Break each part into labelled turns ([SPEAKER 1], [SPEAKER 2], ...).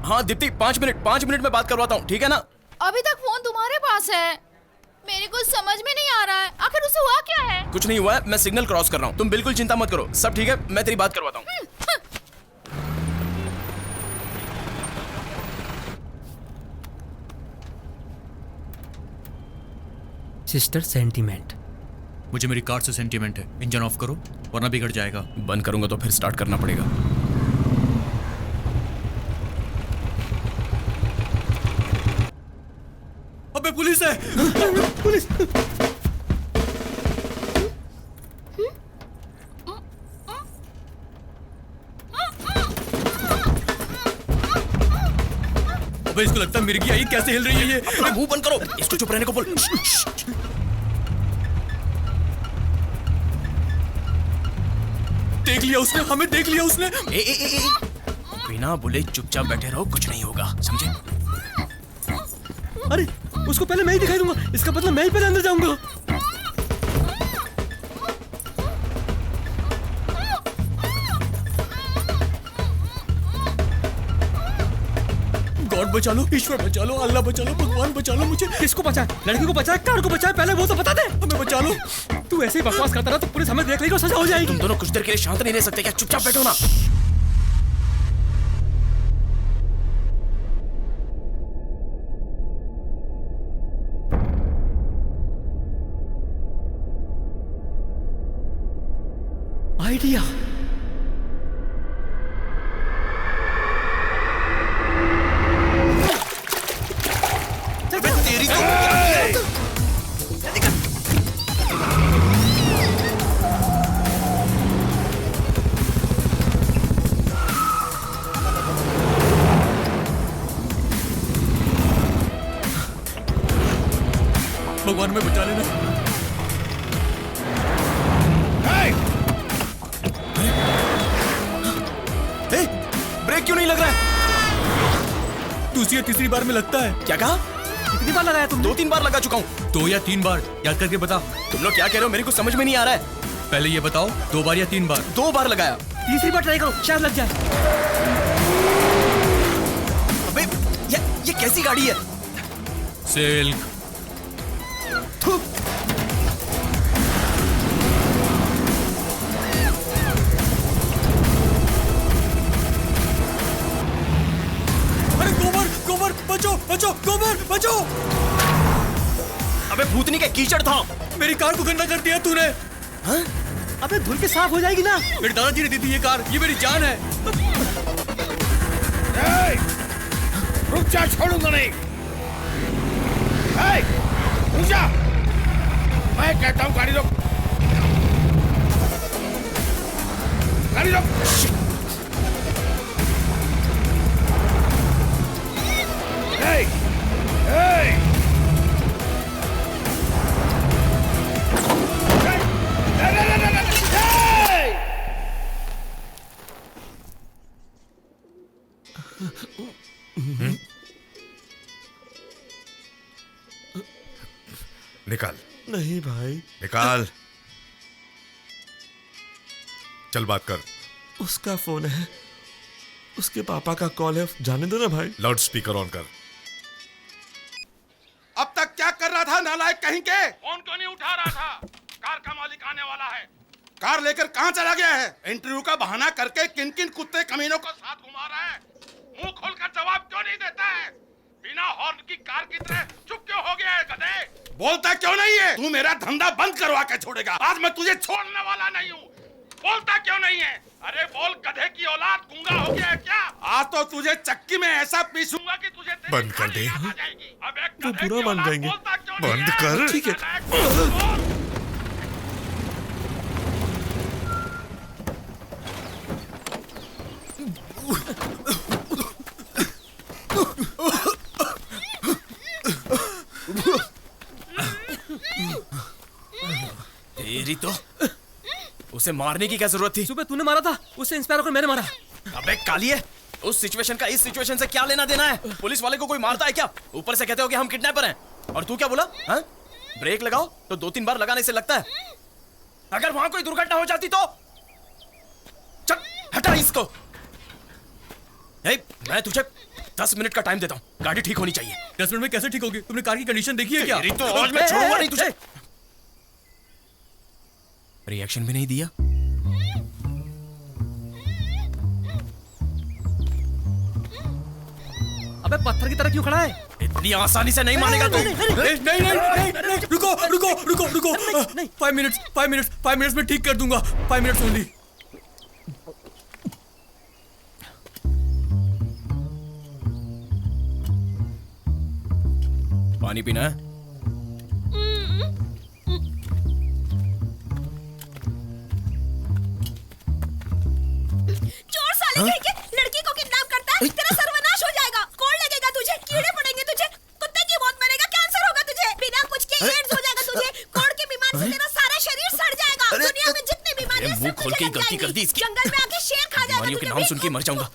[SPEAKER 1] हाँ दीप्ति 5 मिनट में बात करवाता हूँ, ठीक है ना?
[SPEAKER 2] अभी तक फोन तुम्हारे पास है, मेरे को समझ में नहीं आ रहा है आखिर उसे हुआ क्या है।
[SPEAKER 1] कुछ नहीं हुआ है, मैं सिग्नल क्रॉस कर रहा हूँ, तुम बिल्कुल चिंता मत करो, सब ठीक है, मैं तेरी बात करवाता हूँ।
[SPEAKER 3] Sister sentiment.
[SPEAKER 4] मुझे मेरी कार से सेंटीमेंट है। इंजन ऑफ करो वरना बिगड़ जाएगा।
[SPEAKER 1] बंद करूंगा तो फिर स्टार्ट करना पड़ेगा।
[SPEAKER 4] अबे पुलिस है!
[SPEAKER 3] पुलिस!
[SPEAKER 4] अबे इसको लगता है मिर्गी आई, कैसे हिल रही है ये?
[SPEAKER 1] अरे मुंह बंद करो, इसको चुप रहने को बोल।
[SPEAKER 4] देख लिया उसने, हमें देख लिया उसने।
[SPEAKER 1] ए। बिना बोले चुपचाप बैठे रहो, कुछ नहीं होगा, समझे?
[SPEAKER 3] अरे उसको पहले मैं ही दिखाई दूंगा, इसका मतलब मैं ही पहले अंदर जाऊंगा।
[SPEAKER 4] गॉड बचा लो, ईश्वर बचा लो, अल्लाह बचा लो, भगवान बचा लो मुझे।
[SPEAKER 3] किसको बचाए? लड़की को बचाए, कार को बचाए, पहले वो तो बता दे।
[SPEAKER 4] हमें बचा लो।
[SPEAKER 3] तू ऐसे ही बकवास करता रहा तो पुलिस हमें देख लेगी और सजा हो जाएगी।
[SPEAKER 1] तुम दोनों कुछ देर के लिए शांत नहीं रह सकते क्या? चुपचाप बैठो ना।
[SPEAKER 3] आइडिया।
[SPEAKER 1] तेरी तो
[SPEAKER 4] भगवान में बचा लेना।
[SPEAKER 1] ब्रेक क्यों नहीं लग रहा है?
[SPEAKER 4] दूसरी या तीसरी बार में लगता है।
[SPEAKER 1] क्या कहा?
[SPEAKER 3] कितनी बार लगाया तुम?
[SPEAKER 1] 2-3 बार लगा चुका हूँ।
[SPEAKER 4] 2 या 3 बार, याद करके बता।
[SPEAKER 1] तुम लोग क्या कह रहे हो? मेरे को समझ में नहीं आ रहा है।
[SPEAKER 4] पहले ये बताओ, 2 बार या 3 बार?
[SPEAKER 1] 2 बार लगाया।
[SPEAKER 3] तीसरी बार ट्राई करो, शायद लग जाए।
[SPEAKER 1] अबे ये कैसी गाड़ी है?
[SPEAKER 4] सिल्क।
[SPEAKER 1] थू।
[SPEAKER 4] अरे गोबर, गोबर, बचो, बचो, गोबर, बचो!
[SPEAKER 1] अबे भूतनी का कीचड़ था।
[SPEAKER 4] मेरी कार को गंदा कर दिया तूने।
[SPEAKER 1] हाँ?
[SPEAKER 3] अबे धुल के साफ हो जाएगी ना।
[SPEAKER 4] मेरे दादाजी ने दी थी ये कार, ये मेरी जान है।
[SPEAKER 5] रुक जा, छोड़ूंगा नहीं। रुक जा, मैं कहता हूँ गाड़ी रोक, गाड़ी रोक। Hey! Hey!
[SPEAKER 6] निकाल।
[SPEAKER 5] नहीं भाई,
[SPEAKER 6] निकाल। चल बात कर।
[SPEAKER 5] उसका फोन है, उसके पापा का कॉल है, जाने दो ना भाई।
[SPEAKER 6] लाउड स्पीकर ऑन कर।
[SPEAKER 5] अब तक क्या कर रहा था नालायक कहीं के? फोन क्यों नहीं उठा रहा था? कार का मालिक आने वाला है। कार लेकर कहां चला गया है? इंटरव्यू का बहाना करके किन किन कुत्ते कमीनों को साथ घुमा रहा है? मुंह खोलकर जवाब क्यों नहीं देता है? बिना हॉर्न की कार की तरह चुप क्यों हो गया है गधे? बोलता क्यों नहीं है? तू मेरा धंधा बंद करवा के छोड़ेगा। आज मैं तुझे छोड़ने वाला नहीं हूँ। बोलता क्यों नहीं है? अरे बोल, गधे की औलाद, गूंगा हो गया है क्या? आज तो तुझे चक्की में ऐसा पीसूंगा कि तुझे
[SPEAKER 6] बंद कर दे।
[SPEAKER 5] वो बुरा मान जाएंगे।
[SPEAKER 6] बंद कर।
[SPEAKER 5] ठीक है।
[SPEAKER 1] तेरी तो उसे मारने की क्या जरूरत थी?
[SPEAKER 3] सुबह तूने मारा था, उससे इंस्पायर होकर मैंने मारा।
[SPEAKER 1] अबे कालिए, उस सिचुएशन का इस सिचुएशन से क्या लेना देना है? पुलिस वाले को कोई मारता है क्या? ऊपर से कहते हो कि हम किडनैपर हैं। और तू क्या बोला? हाँ? ब्रेक लगाओ तो 2-3 बार लगाने से लगता है। अगर वहां कोई दुर्घटना हो जाती तो? चल हटा इसको। मैं तुझे 10 मिनट का टाइम देता हूँ, गाड़ी ठीक होनी चाहिए।
[SPEAKER 4] 10 मिनट में कैसे ठीक होगी? तुमने कार की कंडीशन देखी है क्या?
[SPEAKER 1] तेरी तो आज मैं छोड़ूंगा नहीं तुझे। रिएक्शन भी नहीं दिया।
[SPEAKER 3] अबे पत्थर की तरह क्यों खड़ा है?
[SPEAKER 1] इतनी आसानी से नहीं मानेगा तू।
[SPEAKER 4] नहीं, रुको। 5 मिनट्स में ठीक कर दूंगा। 5 मिनट्स ओनली।
[SPEAKER 1] पानी पीना है?
[SPEAKER 2] चोर साले कहीं के लड़की को किडनैप करता है, तेरा सर्वनाश हो जाएगा। कोड़ लगेगा तुझे, कीड़े पड़ेंगे तुझे, कुत्ते की मौत मरेगा, कैंसर होगा तुझे, बिना कुछ के एड्स हो जाएगा तुझे, कोड़ की बीमारी से तेरा सारा शरीर सड़ जाएगा। दुनिया में जितनी बीमारियां हैं,
[SPEAKER 1] मुंह
[SPEAKER 2] सब
[SPEAKER 1] खोल
[SPEAKER 2] तुझे
[SPEAKER 1] के ही
[SPEAKER 2] लग
[SPEAKER 1] गलती कर दी
[SPEAKER 2] जाएंगी।
[SPEAKER 1] इसकी।
[SPEAKER 2] जंगल में आके शेर खा जाएगा
[SPEAKER 1] बीमारियों के
[SPEAKER 2] तुझे
[SPEAKER 1] नाम
[SPEAKER 2] भी।
[SPEAKER 1] सुन के मर जाऊंगा।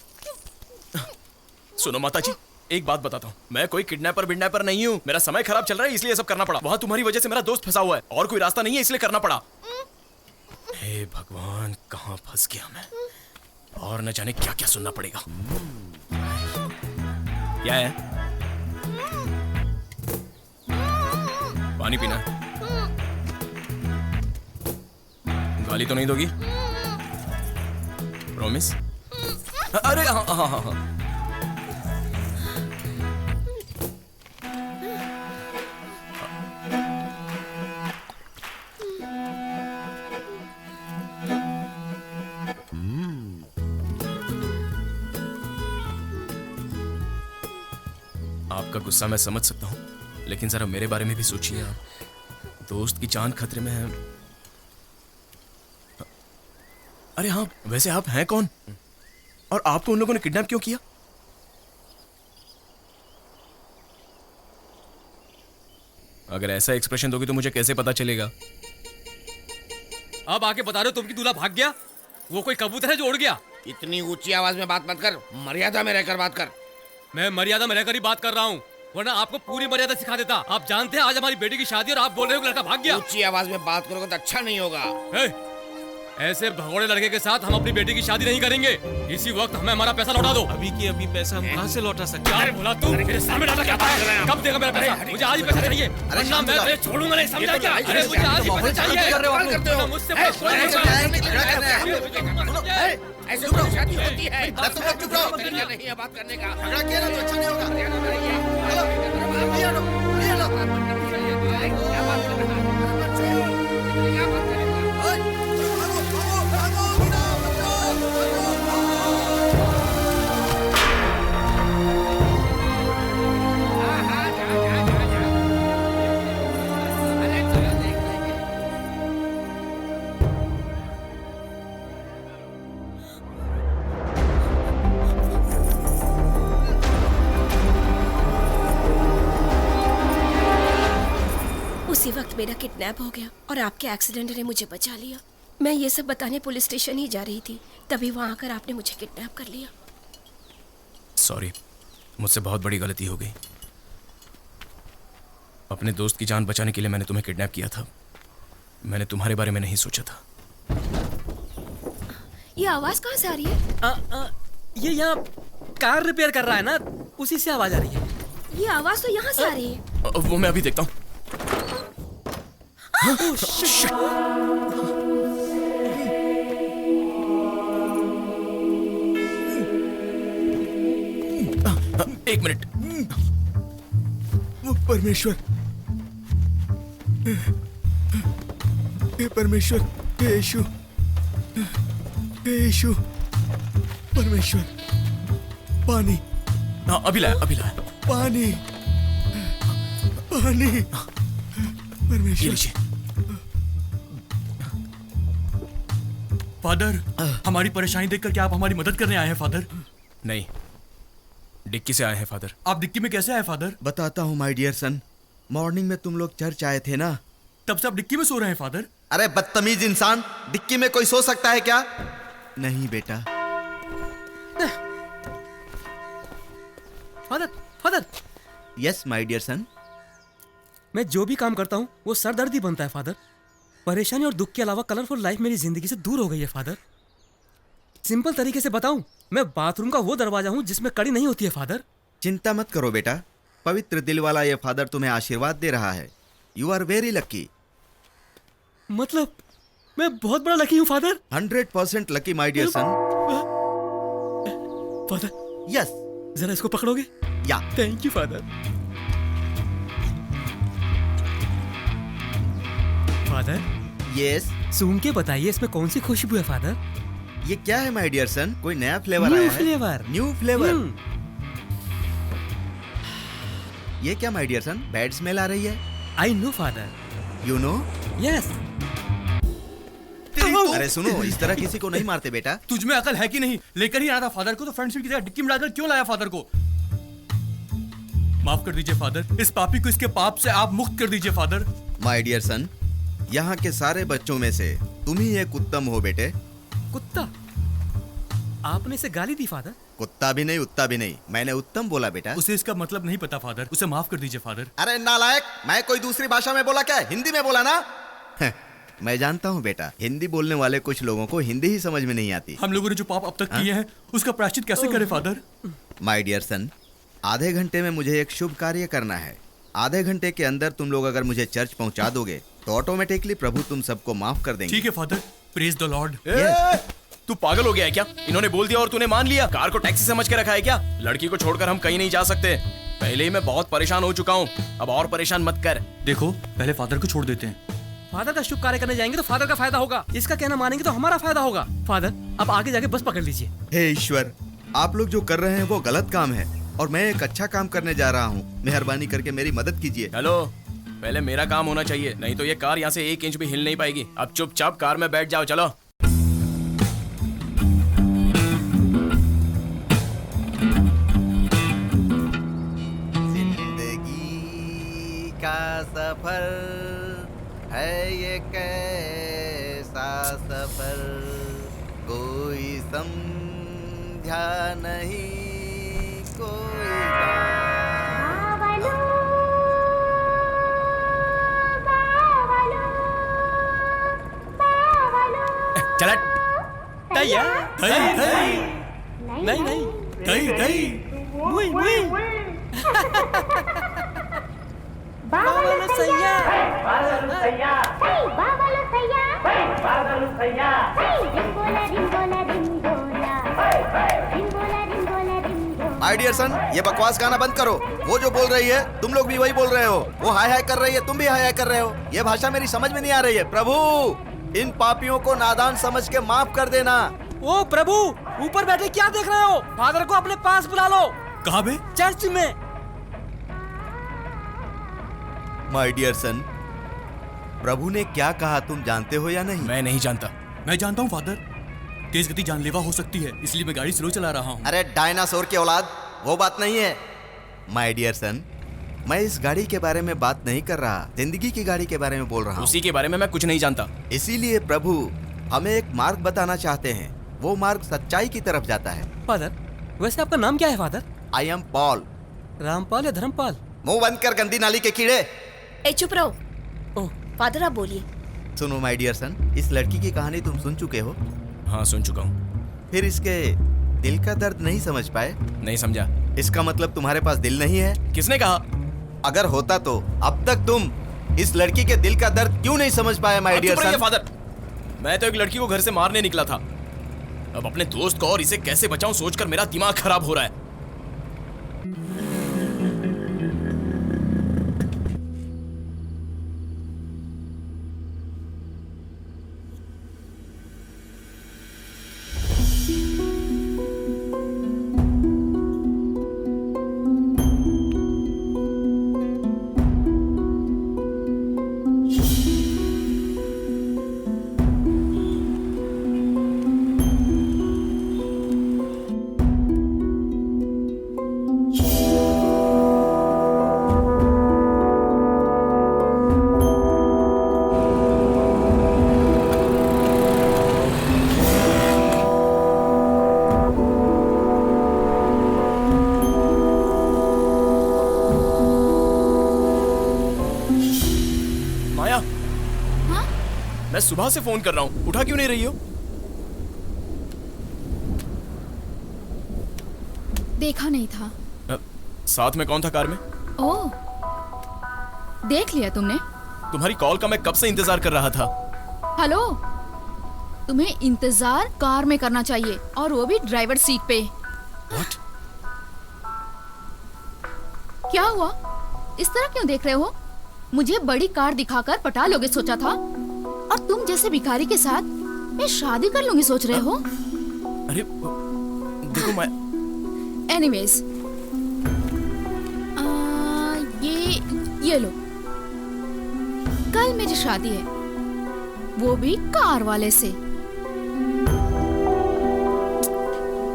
[SPEAKER 1] सुनो माताजी, एक बात बताता हूँ, मैं कोई किडनैपर नहीं हूँ। मेरा समय खराब चल रहा है इसलिए ये सब करना पड़ा। वहाँ तुम्हारी वजह से मेरा दोस्त फंसा हुआ है और कोई रास्ता नहीं है इसलिए करना पड़ा। हे भगवान, कहाँ फंस गया मैं, और न जाने क्या क्या सुनना पड़ेगा। क्या है? पानी पीना है? गाली तो नहीं दोगी? प्रॉमिस? अरे हाँ। आपका गुस्सा मैं समझ सकता हूँ, लेकिन जरा मेरे बारे में भी सोचिए। आप दोस्त की जान खतरे में है। अरे हाँ, वैसे आप हैं कौन और आपको उन लोगों ने किडनैप क्यों किया? अगर ऐसा एक्सप्रेशन दोगे तो मुझे कैसे पता चलेगा?
[SPEAKER 4] अब आके बता रहे हो तुम कि दूल्हा भाग गया? वो कोई कबूतर है जो उड़ गया?
[SPEAKER 7] इतनी ऊंची आवाज में बात मत कर, मर्यादा में रहकर बात कर।
[SPEAKER 4] मैं मर्यादा में रहकर ही बात कर रहा हूँ, वरना आपको पूरी मर्यादा सिखा देता। आप जानते हैं आज हमारी बेटी की शादी और आप बोल रहे हो कि लड़का भाग गया।
[SPEAKER 7] ऊंची आवाज में बात करोगे तो अच्छा नहीं होगा।
[SPEAKER 4] ऐसे भगोड़े लड़के के साथ हम अपनी बेटी की शादी नहीं करेंगे। इसी वक्त हमें हमारा पैसा लौटा दो।
[SPEAKER 3] अभी की अभी पैसा हम कहाँ से लौटा सकते हैं?
[SPEAKER 4] क्या बोला तू? मेरे सामने डाला क्या था? कब देगा मेरा पैसा? मुझे आज ही पैसा चाहिए, वरना मैं तुझे छोड़ूंगा नहीं, समझा क्या? अरे मुझे आज ही पैसा चाहिए। वरना मुझसे बड़ा कोई नहीं।
[SPEAKER 7] ऐसे तो शादी होती है। नहीं है बात करने का। झगड़ा किया ना तो अच्छा नहीं होगा।
[SPEAKER 8] उसी वक्त मेरा किडनैप हो गया और आपके एक्सीडेंट ने मुझे बचा लिया। मैं ये सब बताने पुलिस स्टेशन ही जा रही थी, तभी वहां आकर आपने मुझे किडनैप कर लिया।
[SPEAKER 1] सॉरी, मुझसे बहुत बड़ी गलती हो गई। अपने दोस्त की जान बचाने के लिए मैंने तुम्हें किडनैप किया था। मैंने तुम्हारे बारे में नहीं सोचा था।
[SPEAKER 8] ये आवाज कहाँ से आ रही है?
[SPEAKER 3] ये यहाँ कार रिपेयर कर रहा है ना, उसी से आवाज आ रही है।
[SPEAKER 8] ये आवाज तो यहाँ से आ रही है।
[SPEAKER 1] वो मैं अभी देखता हूँ। एक मिनट।
[SPEAKER 9] परमेश्वर, हे परमेश्वर, हे यीशु, हे यीशु, परमेश्वर, पानी,
[SPEAKER 1] हाँ अभी लाया।
[SPEAKER 9] पानी, पानी,
[SPEAKER 1] ये
[SPEAKER 9] परमेश्वर।
[SPEAKER 1] लीजिए।
[SPEAKER 4] फादर, हमारी परेशानी देखकर क्या आप हमारी मदद करने आए हैं फादर?
[SPEAKER 1] नहीं, डिक्की से आए हैं फादर।
[SPEAKER 4] आप डिक्की में कैसे आए फादर?
[SPEAKER 9] बताता हूँ माय डियर सन। मॉर्निंग में तुम लोग चर्च आए थे ना,
[SPEAKER 4] तब से आप डिक्की में सो रहे हैं फादर?
[SPEAKER 9] अरे बदतमीज इंसान, डिक्की में कोई सो सकता है क्या? नहीं बेटा।
[SPEAKER 3] Father,
[SPEAKER 9] yes my dear son.
[SPEAKER 3] मैं जो भी काम करता हूँ वो सरदर्दी बनता है फादर। परेशानी और दुख के अलावा कलरफुल लाइफ मेरी जिंदगी से दूर हो गई है फादर। सिंपल तरीके से बताऊं, मैं बाथरूम का वो दरवाजा हूँ जिसमें कड़ी नहीं होती है फादर।
[SPEAKER 9] चिंता मत करो बेटा, पवित्र दिल वाला ये फादर तुम्हें आशीर्वाद दे रहा है। You are very lucky.
[SPEAKER 3] मतलब मैं बहुत बड़ा लकी हूँ father.
[SPEAKER 9] 100% lucky my dear son.
[SPEAKER 3] Father
[SPEAKER 9] yes,
[SPEAKER 3] जरा इसको पकड़ोगे?
[SPEAKER 9] Yeah.
[SPEAKER 3] Thank you father. Father
[SPEAKER 9] yes.
[SPEAKER 3] सूंघ के बताइए इसमें कौन सी खुशबू है फादर?
[SPEAKER 9] ये क्या है माय डियर सन? कोई नया फ्लेवर
[SPEAKER 3] न्यू
[SPEAKER 9] आया है?
[SPEAKER 3] फ्लेवर।
[SPEAKER 9] New flavour. ये क्या my dear son? Bad smell आ रही है।
[SPEAKER 3] I know father.
[SPEAKER 9] You know?
[SPEAKER 3] Yes.
[SPEAKER 9] अरे सुनो, इस तरह किसी को नहीं मारते बेटा।
[SPEAKER 4] तुझ में अकल है कि नहीं? लेकर ही आया था फादर को तो फ्रंट सीट की जगह डिक्की में डालकर क्यों लाया फादर को? माफ कर दीजिए फादर, इस पापी को इसके पाप से आप मुक्त कर दीजिए फादर।
[SPEAKER 9] माय डियर सन, यहाँ के सारे बच्चों में से तुम ही एक उत्तम हो बेटे।
[SPEAKER 3] कुत्ता? आपने इसे गाली दी फादर?
[SPEAKER 9] कुत्ता भी नहीं, उत्ता भी नहीं, मैंने उत्तम बोला बेटा।
[SPEAKER 4] उसे इसका मतलब नहीं पता फादर, उसे माफ कर दीजिए फादर।
[SPEAKER 9] अरे नालायक, मैं कोई दूसरी भाषा में बोला क्या? हिंदी में बोला ना? मैं जानता हूँ बेटा, हिंदी बोलने वाले कुछ लोगों को हिंदी ही समझ में नहीं आती।
[SPEAKER 4] हम लोगों ने जो पाप अब तक किए हैं उसका प्रायश्चित कैसे करें फादर?
[SPEAKER 9] माय डियर सन, आधे घंटे में मुझे एक शुभ कार्य करना है। आधे घंटे के अंदर तुम लोग अगर मुझे चर्च पहुंचा दोगे तो ऑटोमेटिकली प्रभु तुम सबको माफ कर देंगे।
[SPEAKER 4] ठीक है फादर, प्रेज द लॉर्ड।
[SPEAKER 1] तू पागल हो गया है क्या? इन्होंने बोल दिया और तूने मान लिया? कार को टैक्सी समझ के रखा है क्या? लड़की को छोड़कर हम कहीं नहीं जा सकते। पहले ही मैं बहुत परेशान हो चुका हूँ, अब और परेशान मत कर।
[SPEAKER 4] देखो, पहले फादर को छोड़ देते हैं।
[SPEAKER 3] फादर का शुभ कार्य करने जाएंगे तो फादर का फायदा होगा, इसका कहना मानेंगे तो हमारा फायदा होगा। फादर अब आगे जाके बस पकड़ लीजिए।
[SPEAKER 9] हे ईश्वर, आप लोग जो कर रहे हैं वो गलत काम है और मैं एक अच्छा काम करने जा रहा हूँ। मेहरबानी करके मेरी मदद कीजिए।
[SPEAKER 1] हेलो, पहले मेरा काम होना चाहिए, नहीं तो ये कार यहाँ से 1 इंच भी हिल नहीं पाएगी। अब चुपचाप कार में बैठ जाओ, चलो।
[SPEAKER 9] जिंदगी का सफर है ये कैसा सफर, कोई समझा नहीं कोई
[SPEAKER 1] चल
[SPEAKER 3] नहीं नहीं मुई मुई बावलो सैया
[SPEAKER 9] माय डियर सन, ये बकवास गाना बंद करो। वो जो बोल रही है तुम लोग भी वही बोल रहे हो। वो हाय हाय कर रही है, तुम भी हाय हाय कर रहे हो। ये भाषा मेरी समझ में नहीं आ रही है। प्रभु, इन पापियों को नादान समझ के माफ कर देना।
[SPEAKER 3] ओ प्रभु, ऊपर बैठे क्या देख रहे हो? फादर को अपने पास बुला लो।
[SPEAKER 4] कहाँ बे?
[SPEAKER 3] चर्च में।
[SPEAKER 9] माय डियर सन, प्रभु ने क्या कहा तुम जानते हो या नहीं?
[SPEAKER 1] मैं नहीं जानता।
[SPEAKER 4] मैं जानता हूँ फादर, तेज गति जानलेवा हो सकती है, इसलिए मैं गाड़ी स्लो चला रहा हूँ।
[SPEAKER 9] अरे डायनासोर की औलाद, वो बात नहीं है। माय डियर सन, मैं इस गाड़ी के बारे में बात नहीं कर रहा, जिंदगी की गाड़ी के बारे में बोल रहा हूँ।
[SPEAKER 1] उसी के बारे में मैं कुछ नहीं जानता।
[SPEAKER 9] इसीलिए प्रभु हमें एक मार्ग बताना चाहते हैं। वो मार्ग सच्चाई की तरफ जाता है।
[SPEAKER 3] फादर, वैसे आपका नाम क्या है father?
[SPEAKER 9] I am Paul.
[SPEAKER 3] Rampal या धर्मपाल?
[SPEAKER 9] मुंह बंद कर गंदी नाली के कीड़े।
[SPEAKER 2] ए चुप रहो।
[SPEAKER 3] ओह
[SPEAKER 2] फादर आप बोलिए।
[SPEAKER 9] सुनो माय डियर सन, इस लड़की की कहानी तुम सुन चुके हो।
[SPEAKER 1] हाँ, सुन चुका हूँ।
[SPEAKER 9] फिर इसके दिल का दर्द नहीं समझ पाए?
[SPEAKER 1] नहीं समझा।
[SPEAKER 9] इसका मतलब तुम्हारे पास दिल नहीं है?
[SPEAKER 1] किसने कहा?
[SPEAKER 9] अगर होता तो अब तक तुम इस लड़की के दिल का दर्द क्यों नहीं समझ पाए माय डियर सन?
[SPEAKER 1] फादर, मैं तो एक लड़की को घर से मारने निकला था। अब अपने दोस्त को और इसे कैसे बचाऊं सोचकर मेरा दिमाग खराब हो रहा है। मैं सुबह से फोन कर रहा हूँ, उठा क्यों नहीं रही हो?
[SPEAKER 10] देखा नहीं था।
[SPEAKER 1] साथ में कौन था कार में?
[SPEAKER 2] ओह, देख लिया तुमने?
[SPEAKER 1] तुम्हारी कॉल का मैं कब से इंतजार कर रहा था।
[SPEAKER 2] हेलो, तुम्हें इंतजार कार में करना चाहिए और वो भी ड्राइवर सीट पे।
[SPEAKER 1] What?
[SPEAKER 2] क्या हुआ? इस तरह क्यों देख रहे हो? मुझे बड़ी कार दिखाकर पटा लोगे सोचा था, और तुम जैसे भिखारी के साथ मैं शादी कर लूंगी सोच रहे हो?
[SPEAKER 1] अरे देखो मैं
[SPEAKER 2] एनीवेज, ये लो, कल मेरी शादी है, वो भी कार वाले से।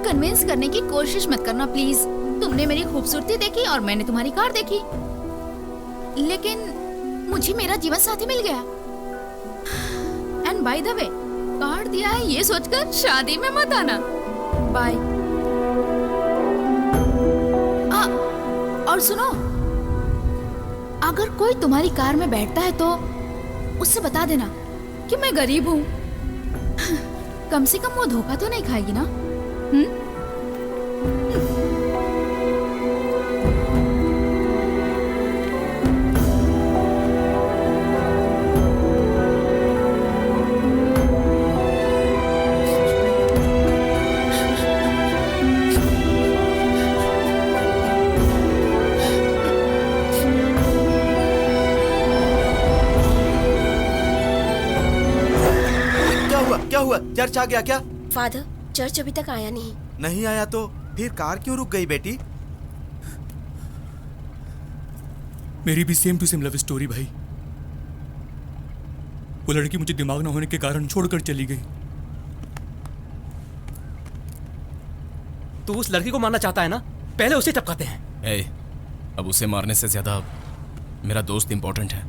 [SPEAKER 2] कन्विंस करने की कोशिश मत करना प्लीज। तुमने मेरी खूबसूरती देखी और मैंने तुम्हारी कार देखी, लेकिन मुझे मेरा जीवन साथी मिल गया। And by the way, card दिया है ये सोचकर शादी में मत आना। बाय। और सुनो, अगर कोई तुम्हारी कार में बैठता है तो उससे बता देना कि मैं गरीब हूँ। कम से कम वो धोखा तो नहीं खाएगी ना?
[SPEAKER 9] क्या हुआ? चर्च आ गया क्या?
[SPEAKER 8] फादर, चर्च अभी तक आया नहीं।
[SPEAKER 9] नहीं आया तो फिर कार क्यों रुक गई बेटी?
[SPEAKER 4] मेरी भी same to same love story भाई। वो लड़की मुझे दिमाग न होने के कारण छोड़कर चली गई।
[SPEAKER 3] तू उस लड़की को मारना चाहता है ना? पहले उसे टपकाते हैं।
[SPEAKER 1] ए, अब उसे मारने से ज्यादा मेरा दोस्त इंपॉर्टेंट है।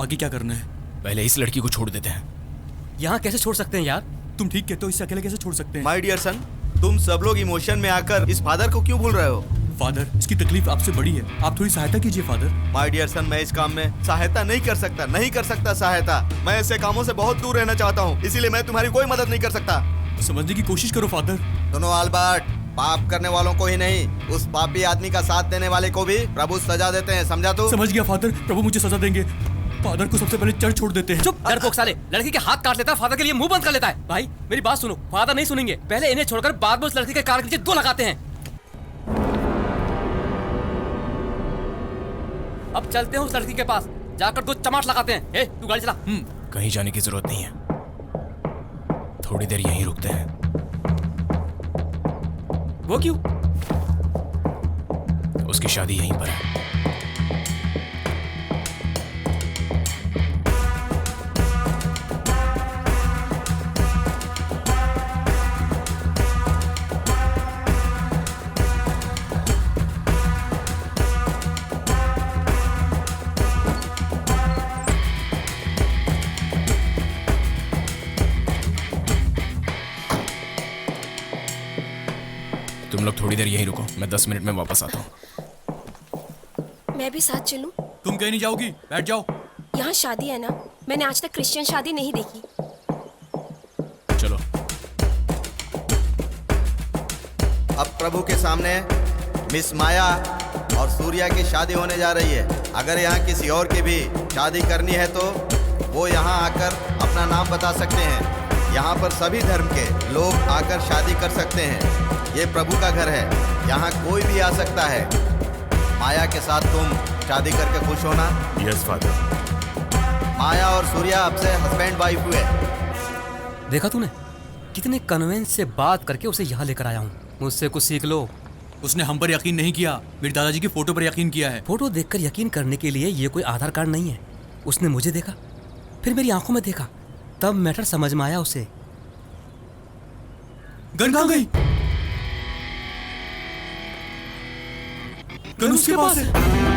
[SPEAKER 4] आगे क्या करना है?
[SPEAKER 1] पहले इस लड़की को छोड़ देते हैं।
[SPEAKER 3] यहाँ कैसे छोड़ सकते हैं यार?
[SPEAKER 4] तुम ठीक कहते हो, इससे अकेले कैसे छोड़ सकते हैं?
[SPEAKER 9] माय डियर सन, तुम सब लोग इमोशन में आकर इस फादर को क्यों भूल रहे हो?
[SPEAKER 4] फादर, इसकी तकलीफ आपसे बड़ी है, आप थोड़ी सहायता कीजिए फादर।
[SPEAKER 9] माय डियर सन, मैं इस काम में सहायता नहीं कर सकता सहायता। मैं ऐसे कामों से बहुत दूर रहना चाहता हूँ, इसीलिए मैं तुम्हारी कोई मदद नहीं कर सकता।
[SPEAKER 4] समझने की कोशिश करो फादर।
[SPEAKER 9] सुनो आल्बर्ट, पाप करने वालों को ही नहीं, उस पापी आदमी का साथ देने वाले को भी प्रभु सजा देते हैं, समझा तू?
[SPEAKER 4] समझ गया फादर, प्रभु मुझे सजा देंगे। फादर को सबसे पहले चर्च छोड़ देते हैं।
[SPEAKER 3] चुप, डरपोक साले। लड़की के हाथ काट लेता है, फादर के लिए मुंह बंद कर लेता है। भाई मेरी बात सुनो, फादर नहीं सुनेंगे। पहले इन्हें छोड़कर बाद में उस लड़की के कार के नीचे दो लगाते हैं। अब चलते हैं उस लड़की के पास, जाकर दो चमाट लगाते हैं। ए, तू गाड़ी चला।
[SPEAKER 1] कहीं जाने की जरूरत नहीं है, थोड़ी देर यहीं रुकते हैं।
[SPEAKER 3] वो क्यों?
[SPEAKER 1] उसकी शादी यहीं पर है। तुम लोग थोड़ी देर यहीं रुको, मैं 10 मिनट में वापस आता हूँ।
[SPEAKER 8] मैं भी साथ चलूं?
[SPEAKER 4] तुम कहीं नहीं जाओगी, बैठ जाओ।
[SPEAKER 8] यहाँ शादी है ना, मैंने आज तक क्रिश्चियन शादी नहीं देखी।
[SPEAKER 1] चलो।
[SPEAKER 9] अब प्रभु के सामने मिस माया और सूर्या की शादी होने जा रही है। अगर यहाँ किसी और की भी शादी करनी है तो वो यहाँ आकर अपना नाम बता सकते हैं। यहाँ पर सभी धर्म के लोग आकर शादी कर सकते हैं। ये प्रभु का घर है, यहाँ कोई भी आ सकता है। माया के साथ तुम शादी करके खुश हो ना?
[SPEAKER 6] Yes father.
[SPEAKER 9] माया और सूर्या अब से हस्बैंड वाइफ हुए।
[SPEAKER 3] देखा तूने, कितने कन्वेंस से बात करके उसे यहाँ लेकर आया हूँ। मुझसे कुछ सीख लो।
[SPEAKER 4] उसने हम पर यकीन नहीं किया, मेरे दादाजी की फोटो पर यकीन किया है।
[SPEAKER 3] फोटो देखकर यकीन करने के लिए ये कोई आधार कार्ड नहीं है। उसने मुझे देखा, फिर मेरी आंखों में देखा, तब मैटर समझ में आया उसे।
[SPEAKER 4] गन कहाँ गई? गन उसके पास है।